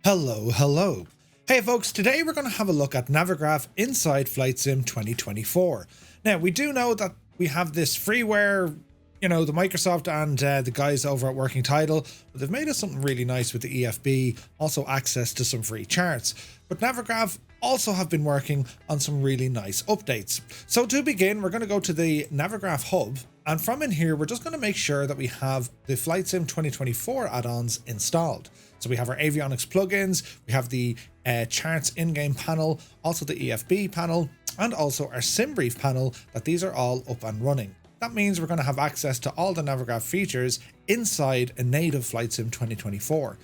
Hello. Hey folks, today we're going to have a look at Navigraph inside flightsim 2024. Now, we do know that we have this freeware, the Microsoft and the guys over at Working Title, but they've made us something really nice with the EFB, also access to some free charts. But Navigraph also have been working on some really nice updates. So to begin, we're going to go to the Navigraph hub, and from in here, we're just going to make sure that we have the flightsim 2024 add-ons installed. So we have our avionics plugins, we have the charts in-game panel, also the EFB panel, and also our SimBrief panel, that these are all up and running. That means we're going to have access to all the Navigraph features inside a native flightsim 2024.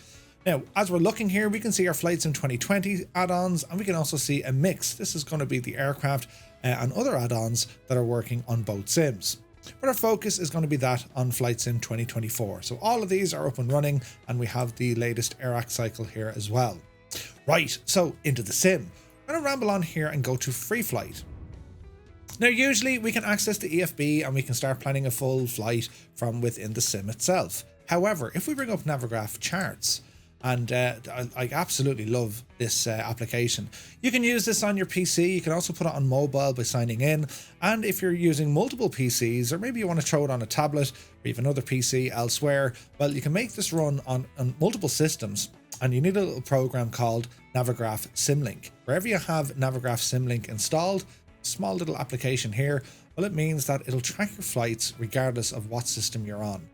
Now, as we're looking here, we can see our flightsim 2020 add-ons, and we can also see a mix. This is going to be the aircraft and other add-ons that are working on both sims. But our focus is going to be that on flightsim 2024. So all of these are up and running, and we have the latest air cycle here as well. Right, so into the sim. I'm going to ramble on here and go to free flight. Now, usually we can access the EFB and we can start planning a full flight from within the sim itself. However, if we bring up Navigraph charts, and I absolutely love this application. You can use this on your PC. You can also put it on mobile by signing in. And if you're using multiple PCs, or maybe you want to throw it on a tablet or even another PC elsewhere, well, you can make this run on multiple systems. And you need a little program called Navigraph Simlink. Wherever you have Navigraph Simlink installed, small little application here, well, it means that it'll track your flights regardless of what system you're on.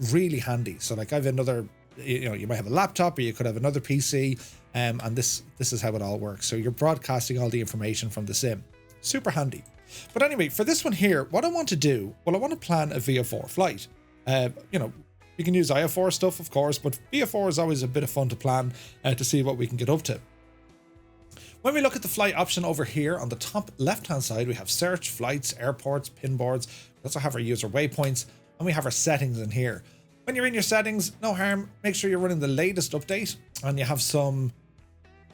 Really handy. So like I have another, you might have a laptop, or you could have another PC, and this is how it all works. So you're broadcasting all the information from the sim. Super handy. But anyway, for this one here, what I want to do, well, I want to plan a VF4 flight. You can use IF4 stuff, of course, but VF4 is always a bit of fun to plan to see what we can get up to. When we look at the flight option over here on the top left-hand side, we have search, flights, airports, pin boards. We also have our user waypoints, and we have our settings in here. When you're in your settings, no harm, make sure you're running the latest update, and you have some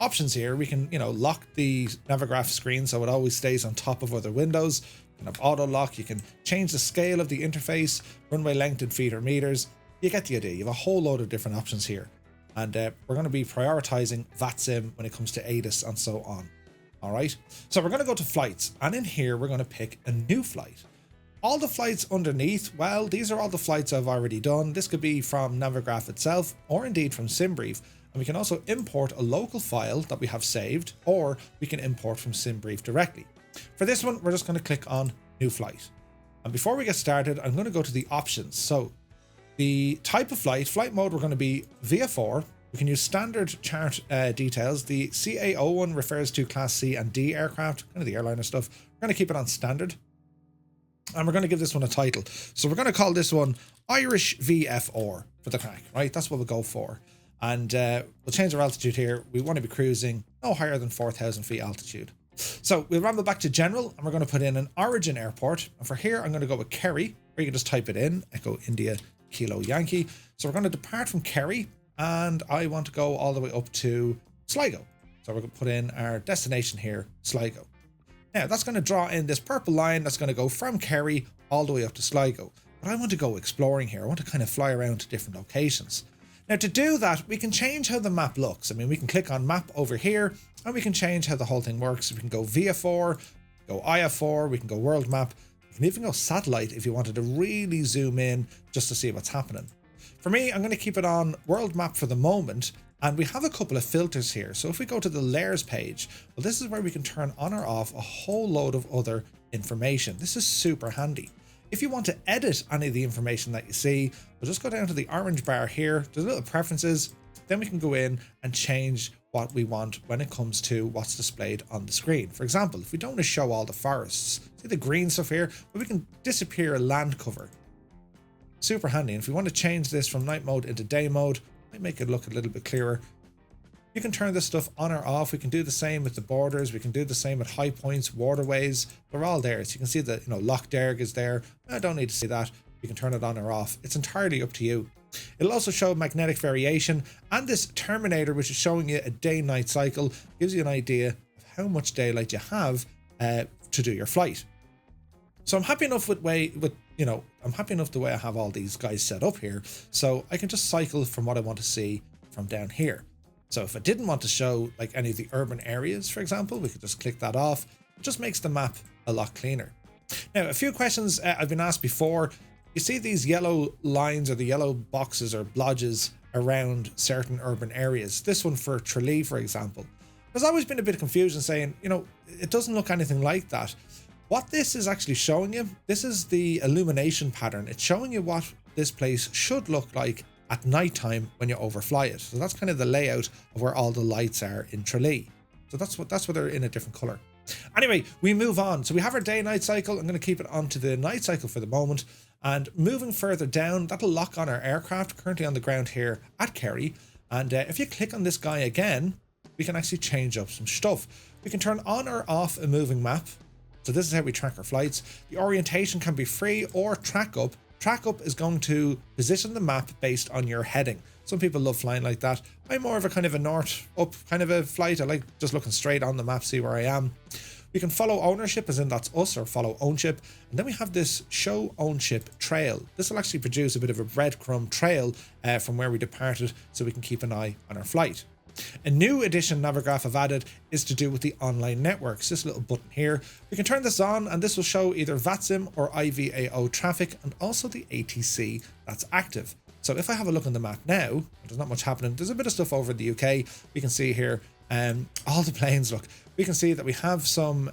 options here. We can, lock the Navigraph screen so it always stays on top of other windows. You can have auto lock, you can change the scale of the interface, runway length in feet or meters. You get the idea. You have a whole load of different options here. And we're going to be prioritizing VATSIM when it comes to ADIS and so on. All right. So we're going to go to flights, and in here, we're going to pick a new flight. All the flights underneath, well, these are all the flights I've already done. This could be from Navigraph itself, or indeed from SimBrief. And we can also import a local file that we have saved, or we can import from SimBrief directly. For this one, we're just going to click on New Flight. And before we get started, I'm going to go to the options. So the type of flight mode, we're going to be VF4. We can use standard chart details. The CAO one refers to Class C and D aircraft, kind of the airliner stuff. We're going to keep it on standard. And we're going to give this one a title. So we're going to call this one Irish VF4 for the crack, right? That's what we'll go for. And we'll change our altitude here. We want to be cruising no higher than 4,000 feet altitude. So we'll ramble back to general, and we're going to put in an origin airport. And for here, I'm going to go with Kerry, or you can just type it in, Echo India Kilo Yankee. So we're going to depart from Kerry, and I want to go all the way up to Sligo. So we're going to put in our destination here, Sligo. Now, that's going to draw in this purple line that's going to go from Kerry all the way up to Sligo. But I want to go exploring here. I want to kind of fly around to different locations. Now, to do that, we can change how the map looks. I mean, we can click on map over here, and we can change how the whole thing works. We can go VF4, go IF4, we can go world map. You can even go satellite if you wanted to really zoom in just to see what's happening. For me, I'm going to keep it on world map for the moment. And we have a couple of filters here. So if we go to the layers page, well, this is where we can turn on or off a whole load of other information. This is super handy. If you want to edit any of the information that you see, we'll just go down to the orange bar here. There's little preferences. Then we can go in and change what we want when it comes to what's displayed on the screen. For example, if we don't want to show all the forests, see the green stuff here, but we can disappear land cover. Super handy. And if we want to change this from night mode into day mode, make it look a little bit clearer. You can turn this stuff on or off. We can do the same with the borders. We can do the same with high points, waterways. They're all there. So you can see that, Loch Derg is there. I don't need to see that. You can turn it on or off. It's entirely up to you. It'll also show magnetic variation, and this terminator, which is showing you a day-night cycle, gives you an idea of how much daylight you have to do your flight. So I'm happy enough I'm happy enough the way I have all these guys set up here. So I can just cycle from what I want to see from down here. So if I didn't want to show like any of the urban areas, for example, we could just click that off. It just makes the map a lot cleaner. Now, a few questions I've been asked before. You see these yellow lines or the yellow boxes or blodges around certain urban areas. This one for Tralee, for example. There's always been a bit of confusion saying, you know, it doesn't look anything like that. What this is actually showing you, this is the illumination pattern. It's showing you what this place should look like at nighttime when you overfly it. So that's kind of the layout of where all the lights are in Tralee. So that's what they're in a different color. Anyway, we move on. So we have our day-night cycle. I'm going to keep it onto the night cycle for the moment. And moving further down, that'll lock on our aircraft currently on the ground here at Kerry. And if you click on this guy again, we can actually change up some stuff. We can turn on or off a moving map. So this is how we track our flights. The orientation can be free or track up. Track up is going to position the map based on your heading. Some people love flying like that. I'm more of a kind of a north up kind of a flight. I like just looking straight on the map, see where I am. We can follow ownership, as in that's us, or follow ownership. And then we have this show ownership trail. This will actually produce a bit of a breadcrumb trail from where we departed, so we can keep an eye on our flight. A new addition Navigraph have added is to do with the online networks. This little button here, we can turn this on and this will show either flightsim or IVAO traffic and also the ATC that's active. So if I have a look on the map now, there's not much happening. There's a bit of stuff over in the UK. We can see here all the planes. Look, we can see that we have some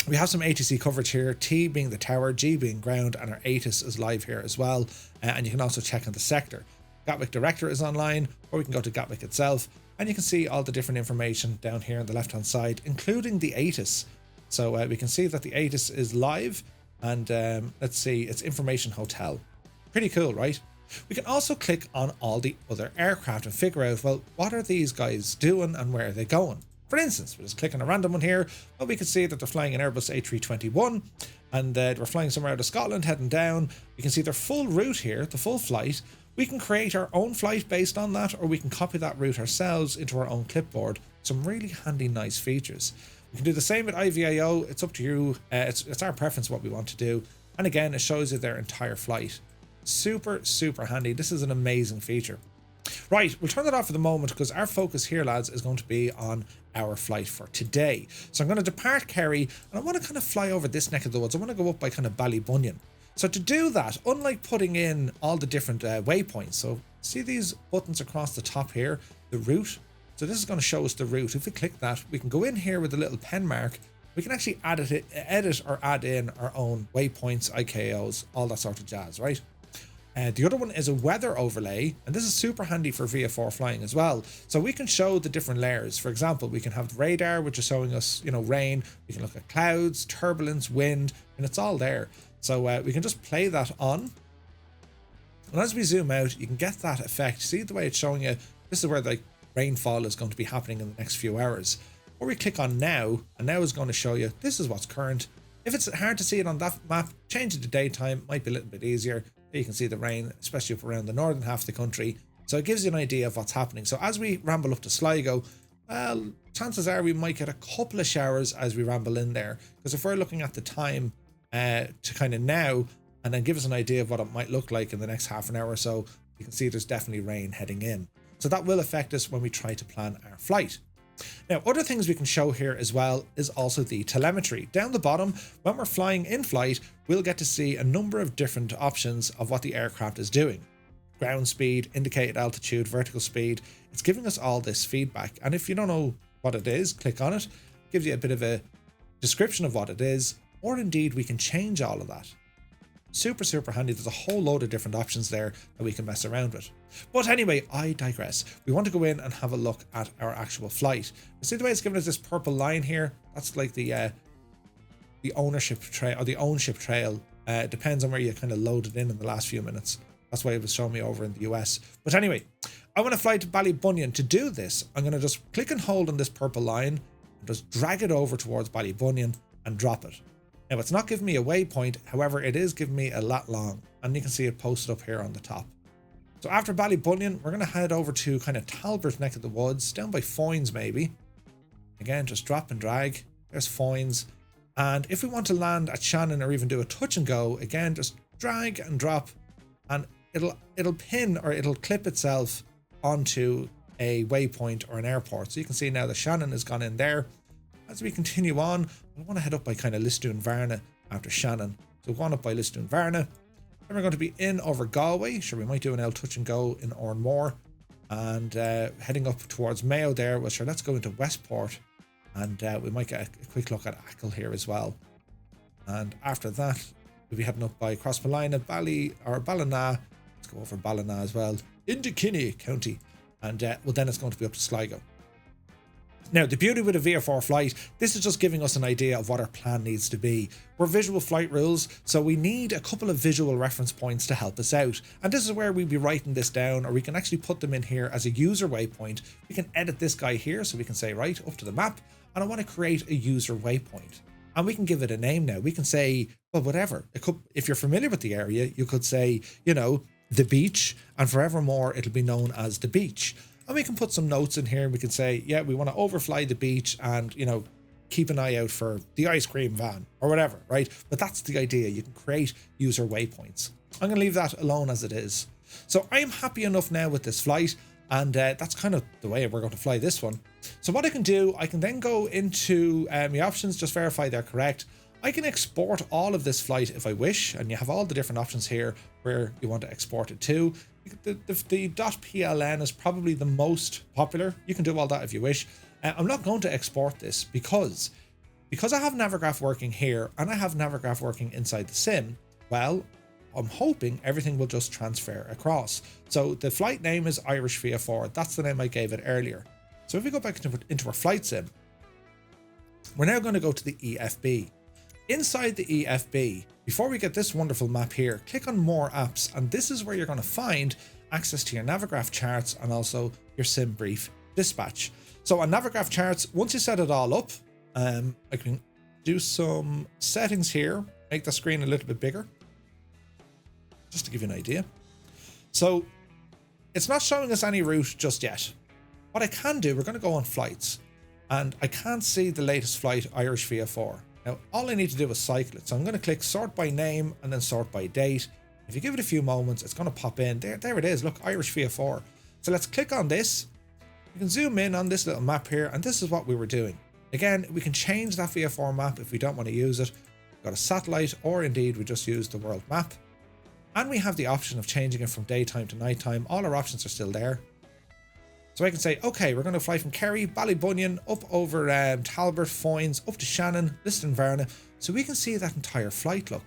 ATC coverage here, T being the tower, G being ground, and our ATIS is live here as well. And you can also check on the sector. Gatwick Director is online, or we can go to Gatwick itself, and you can see all the different information down here on the left hand side, including the ATIS. So we can see that the ATIS is live, and let's see, it's Information Hotel. Pretty cool, right? We can also click on all the other aircraft and figure out, well, what are these guys doing and where are they going? For instance, we'll just click on a random one here. Well, we can see that they're flying an Airbus A321, and we're flying somewhere out of Scotland, heading down. We can see their full route here, the full flight. We can create our own flight based on that, or we can copy that route ourselves into our own clipboard. Some really handy, nice features. We can do the same with IVAO. It's up to you. It's our preference what we want to do. And again, it shows you their entire flight. Super, super handy. This is an amazing feature. Right, we'll turn that off for the moment because our focus here, lads, is going to be on our flight for today. So I'm going to depart Kerry, and I want to kind of fly over this neck of the woods. I want to go up by kind of Ballybunion. So to do that, unlike putting in all the different waypoints, so see these buttons across the top here, the route. So this is going to show us the route. If we click that, we can go in here with a little pen mark. We can actually edit or add in our own waypoints, IKOs, all that sort of jazz, right? The other one is a weather overlay, and this is super handy for VFR flying as well. So we can show the different layers. For example, we can have the radar, which is showing us, rain. We can look at clouds, turbulence, wind, and it's all there. So we can just play that on. And as we zoom out, you can get that effect. See the way it's showing you? This is where the rainfall is going to be happening in the next few hours. Or we click on now, and now is going to show you this is what's current. If it's hard to see it on that map, change it to daytime. Might be a little bit easier. You can see the rain, especially up around the northern half of the country. So it gives you an idea of what's happening. So as we ramble up to Sligo, well, chances are we might get a couple of showers as we ramble in there. Because if we're looking at the time to kind of now, and then give us an idea of what it might look like in the next half an hour or so, you can see there's definitely rain heading in. So that will affect us when we try to plan our flight. Now, other things we can show here as well is also the telemetry. Down the bottom, when we're flying in flight, we'll get to see a number of different options of what the aircraft is doing. Ground speed, indicated altitude, vertical speed. It's giving us all this feedback. And if you don't know what it is, click on it. It gives you a bit of a description of what it is, or indeed we can change all of that. Super, super handy. There's a whole load of different options there that we can mess around with. But anyway, I digress. We want to go in and have a look at our actual flight. You see the way it's giving us this purple line here? That's like the ownership trail, or the ownership trail. It depends on where you kind of loaded in the last few minutes. That's why it was showing me over in the US. But anyway, I want to fly to Ballybunion. To do this, I'm going to just click and hold on this purple line and just drag it over towards Ballybunion and drop it. Now, it's not giving me a waypoint, however, it is giving me a lat long, and you can see it posted up here on the top. So after Ballybunion, we're going to head over to kind of Talbot neck of the woods, down by Foynes maybe. Again, just drop and drag. There's Foynes. And if we want to land at Shannon or even do a touch and go, again, just drag and drop, and it'll pin or it'll clip itself onto a waypoint or an airport. So you can see now that Shannon has gone in there. As we continue on, I want to head up by kind of Lisdoon Varna after Shannon. So go on up by Lisdoon Varna. Then we're going to be in over Galway. Sure, we might do an L touch and go in Oranmore. And heading up towards Mayo there. Well, sure, let's go into Westport. And we might get a quick look at Achill here as well. And after that, we'll be heading up by Crossmolina, Ballina. Let's go over Ballina as well. Into Kinney County. And well, then it's going to be up to Sligo. Now, the beauty with a VFR flight, this is just giving us an idea of what our plan needs to be. We're visual flight rules, so we need a couple of visual reference points to help us out. And this is where we'll be writing this down, or we can actually put them in here as a user waypoint. We can edit this guy here, so we can say, right, up to the map, and I want to create a user waypoint. And we can give it a name now. We can say, well, whatever. It could, if you're familiar with the area, you could say, you know, the beach, and forevermore, it'll be known as the beach. And we can put some notes in here. We can say, yeah, we want to overfly the beach and, you know, keep an eye out for the ice cream van or whatever, right? But that's the idea. You can create user waypoints. I'm going to leave that alone as it is. So I am happy enough now with this flight. And that's kind of the way we're going to fly this one. So what I can do, I can then go into my options, just verify they're correct. I can export all of this flight if I wish, and you have all the different options here where you want to export it to. The .pln is probably the most popular. You can do all that if you wish. I'm not going to export this because I have Navigraph working here and I have Navigraph working inside the sim. Well, I'm hoping everything will just transfer across. So the flight name is Irish VFR. That's the name I gave it earlier. So if we go back into our flight sim, we're now going to go to the EFB. Inside the EFB, before we get this wonderful map here, click on More Apps, and this is where you're going to find access to your Navigraph charts and also your SimBrief dispatch. So on Navigraph charts, once you set it all up, I can do some settings here, make the screen a little bit bigger, just to give you an idea. So it's not showing us any route just yet. What I can do, we're going to go on flights, and I can't see the latest flight, Irish VFR. Now, all I need to do is cycle it. So I'm going to click sort by name and then sort by date. If you give it a few moments, it's going to pop in. There it is. Look, Irish VFR. So let's click on this. You can zoom in on this little map here, and this is what we were doing. Again, we can change that VFR map if we don't want to use it. We've got a satellite, or indeed we just use the world map. And we have the option of changing it from daytime to nighttime. All our options are still there. So I can say, okay, we're going to fly from Kerry, Ballybunion, up over Talbot, Foynes, up to Shannon, Lisdoon Varna. So we can see that entire flight, look.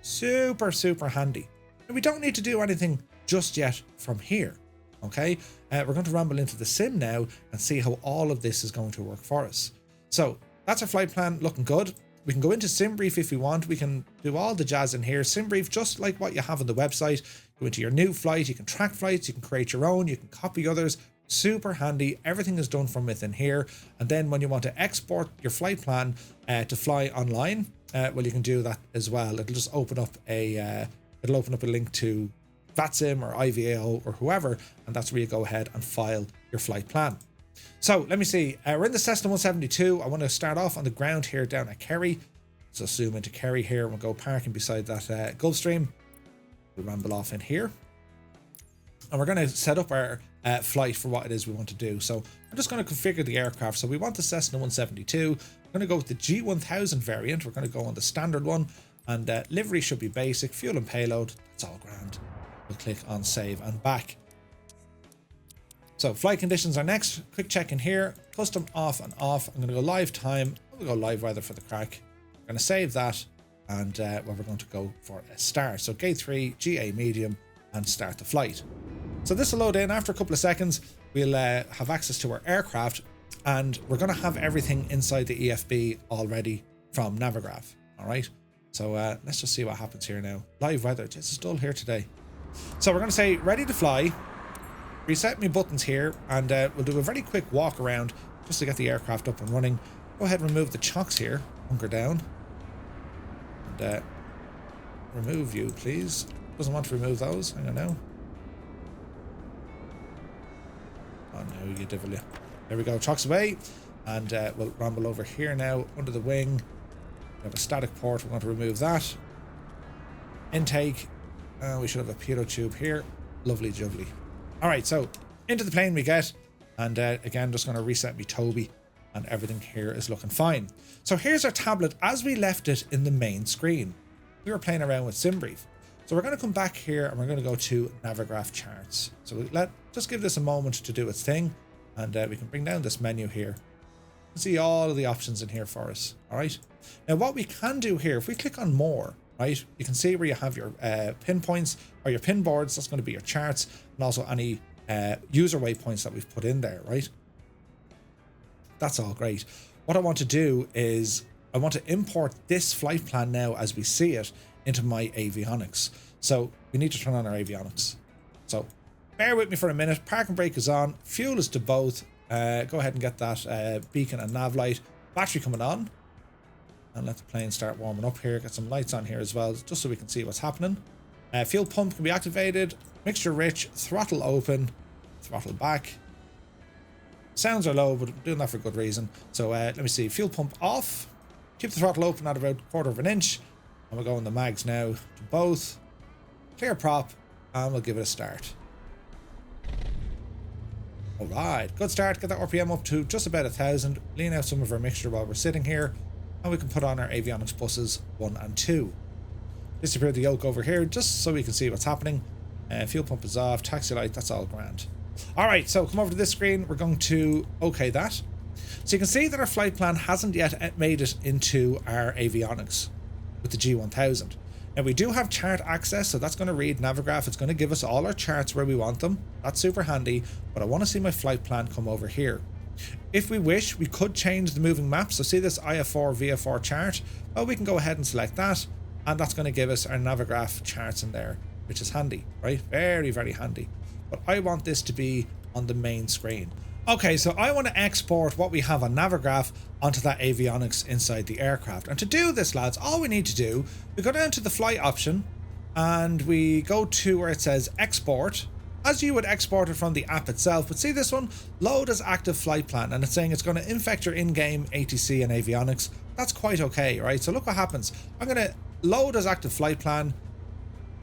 Super, super handy. And we don't need to do anything just yet from here, okay? We're going to ramble into the sim now and see how all of this is going to work for us. So that's our flight plan looking good. We can go into SimBrief if we want. We can do all the jazz in here. SimBrief, just like what you have on the website. Go into your new flight. You can track flights. You can create your own. You can copy others. Super handy. Everything is done from within here. And then when you want to export your flight plan to fly online, well, you can do that as well. It'll just open up a link to flightsim or IVAO or whoever, and that's where you go ahead and file your flight plan. So let me see. We're in the Cessna 172. I want to start off on the ground here down at Kerry. So zoom into Kerry here. We'll go parking beside that Gulfstream. We'll ramble off in here. And we're going to set up our flight for what it is we want to do. So I'm just going to configure the aircraft. So we want the Cessna 172. We're going to go with the G1000 variant. We're going to go on the standard one. And livery should be basic. Fuel and payload. That's all grand. We'll click on save and back. So flight conditions are next. Quick check in here. Custom off and off. I'm going to go live time. We'll go live weather for the crack. I'm going to save that. And well, we're going to go for a start. So gate 3, GA medium, and start the flight. So this will load in. After a couple of seconds, we'll have access to our aircraft. And we're going to have everything inside the EFB already from Navigraph. All right. So let's just see what happens here now. Live weather. This is dull here today. So we're going to say ready to fly. Reset my buttons here, and we'll do a very quick walk around just to get the aircraft up and running. Go ahead and remove the chocks here. Hunker down. And remove you, please. Doesn't want to remove those. Hang on now. Oh no, you devil you. There we go. Chocks away. And we'll ramble over here now under the wing. We have a static port. We're going to remove that. Intake. We should have a pitot tube here. Lovely jubbly. All right, so into the plane we get. And again, just going to reset me Toby, and everything here is looking fine. So here's our tablet as we left it in the main screen. We were playing around with SimBrief. So we're going to come back here and we're going to go to Navigraph charts. So just give this a moment to do its thing, and we can bring down this menu here. See all of the options in here for us. All right. Now what we can do here, if we click on more, right, you can see where you have your pinpoints or your pin boards. That's going to be your charts, and also any user waypoints that we've put in there, right? That's all great. What I want to do is I want to import this flight plan now as we see it into my avionics. So we need to turn on our avionics. So bear with me for a minute. Park and brake is on. Fuel is to both. Go ahead and get that beacon and nav light. Battery coming on. And let the plane start warming up here. Get some lights on here as well, just so we can see what's happening. Fuel pump can be activated. Mixture rich. Throttle open. Throttle back. Sounds are low, but I'm doing that for good reason. So let me see. Fuel pump off. Keep the throttle open at about 1/4 inch. And we'll go in the mags now to both. Clear prop. And we'll give it a start. Alright, good start. Get that RPM up to just about 1,000. Lean out some of our mixture while we're sitting here. And we can put on our avionics buses 1 and 2. Disappear the yoke over here just so we can see what's happening. Fuel pump is off. Taxi light, that's all grand. Alright, so come over to this screen. We're going to OK that. So you can see that our flight plan hasn't yet made it into our avionics with the G1000. Now we do have chart access, so that's going to read Navigraph. It's going to give us all our charts where we want them. That's super handy, but I want to see my flight plan come over here. If we wish, we could change the moving map. So see this IF4 VF4 chart? Well, we can go ahead and select that, and that's going to give us our Navigraph charts in there, which is handy, right? Very, very handy. But I want this to be on the main screen. Okay, so I want to export what we have on Navigraph onto that avionics inside the aircraft. And to do this, lads, all we need to do, we go down to the flight option and we go to where it says export, as you would export it from the app itself. But see this one, load as active flight plan, and it's saying it's going to infect your in-game ATC and avionics. That's quite okay, right? So look what happens. I'm going to load as active flight plan,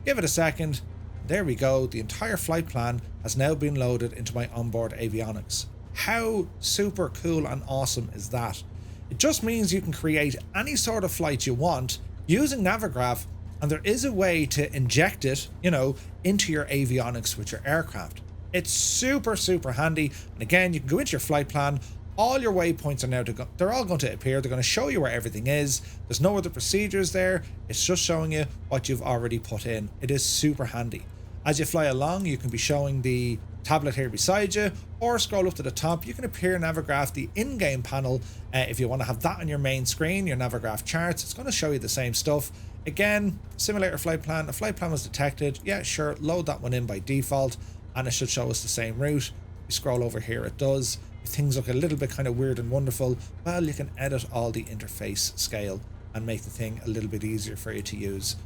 give it a second. There we go. The entire flight plan has now been loaded into my onboard avionics. How super cool and awesome is that? It just means you can create any sort of flight you want using Navigraph, and there is a way to inject it, you know, into your avionics with your aircraft. It's super, super handy. And again, you can go into your flight plan. All your waypoints are now they're all going to appear. They're going to show you where everything is. There's no other procedures there. It's just showing you what you've already put in. It is super handy. As you fly along, you can be showing the tablet here beside you, or scroll up to the top. You can appear Navigraph, the in-game panel, if you want to have that on your main screen, your Navigraph charts. It's going to show you the same stuff. Again, simulator flight plan. A flight plan was detected. Yeah, sure, load that one in by default, and it should show us the same route. You scroll over here, it does. If things look a little bit kind of weird and wonderful, well, you can edit all the interface scale and make the thing a little bit easier for you to use.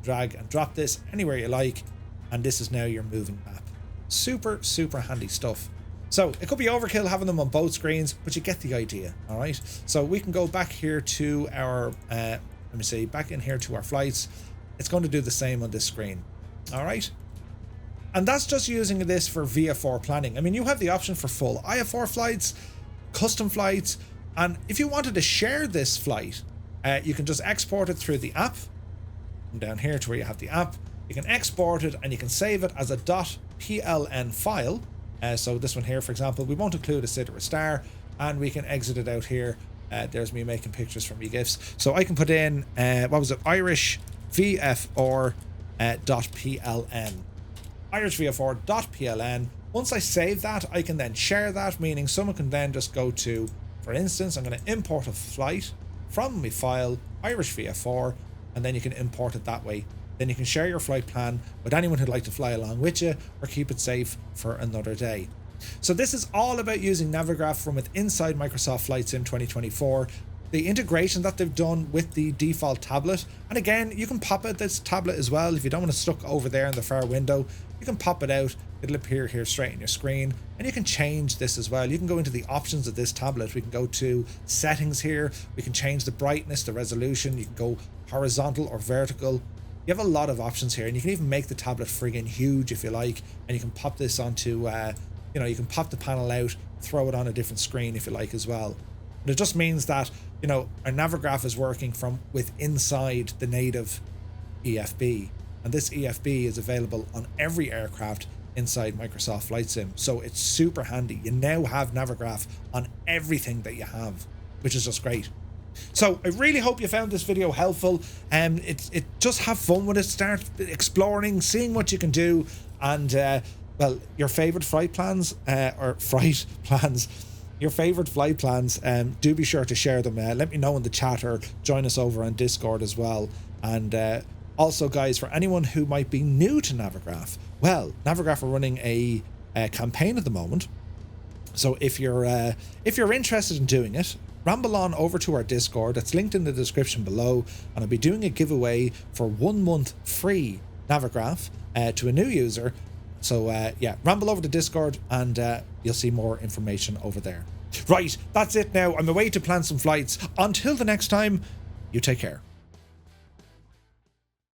Drag and drop this anywhere you like, and this is now your moving map. Super, super handy stuff. So it could be overkill having them on both screens, but you get the idea. All right. So we can go back here to our, let me see, back in here to our flights. It's going to do the same on this screen. All right. And that's just using this for VF4 planning. I mean, you have the option for full IF4 flights, custom flights, and if you wanted to share this flight, you can just export it through the app. Come down here to where you have the app. You can export it and you can save it as a .pln file. So this one here, for example, we won't include a SID or a star, and we can exit it out here. There's me making pictures from GIFs. So I can put in, what was it, Irish VF4 .pln. Irish VF4.pln. Once I save that, I can then share that, meaning someone can then just go to, for instance, I'm going to import a flight from my file, Irish VF4, and then you can import it that way. Then you can share your flight plan with anyone who'd like to fly along with you, or keep it safe for another day. So this is all about using Navigraph from inside Microsoft Flight Sim 2024. The integration that they've done with the default tablet. And again, you can pop out this tablet as well. If you don't want to stuck over there in the far window, you can pop it out. It'll appear here straight on your screen. And you can change this as well. You can go into the options of this tablet. We can go to settings here. We can change the brightness, the resolution. You can go horizontal or vertical. You have a lot of options here, and you can even make the tablet friggin' huge if you like, and you can pop this onto you know, you can pop the panel out, throw it on a different screen if you like as well. But it just means that, you know, our Navigraph is working from inside the native EFB, and this EFB is available on every aircraft inside Microsoft Flight Sim, so it's super handy. You now have Navigraph on everything that you have, which is just great. So I really hope you found this video helpful. It just have fun with it, start exploring, seeing what you can do, and well, your favorite flight plans your favorite flight plans, do be sure to share them. Let me know in the chat or join us over on Discord as well. And also, guys, for anyone who might be new to Navigraph, well, Navigraph are running a campaign at the moment. So if you're interested in doing it, ramble on over to our Discord. It's linked in the description below, and I'll be doing a giveaway for 1 month free Navigraph to a new user. So yeah, ramble over to Discord and you'll see more information over there. Right, that's it now. I'm away to plan some flights. Until the next time, you take care.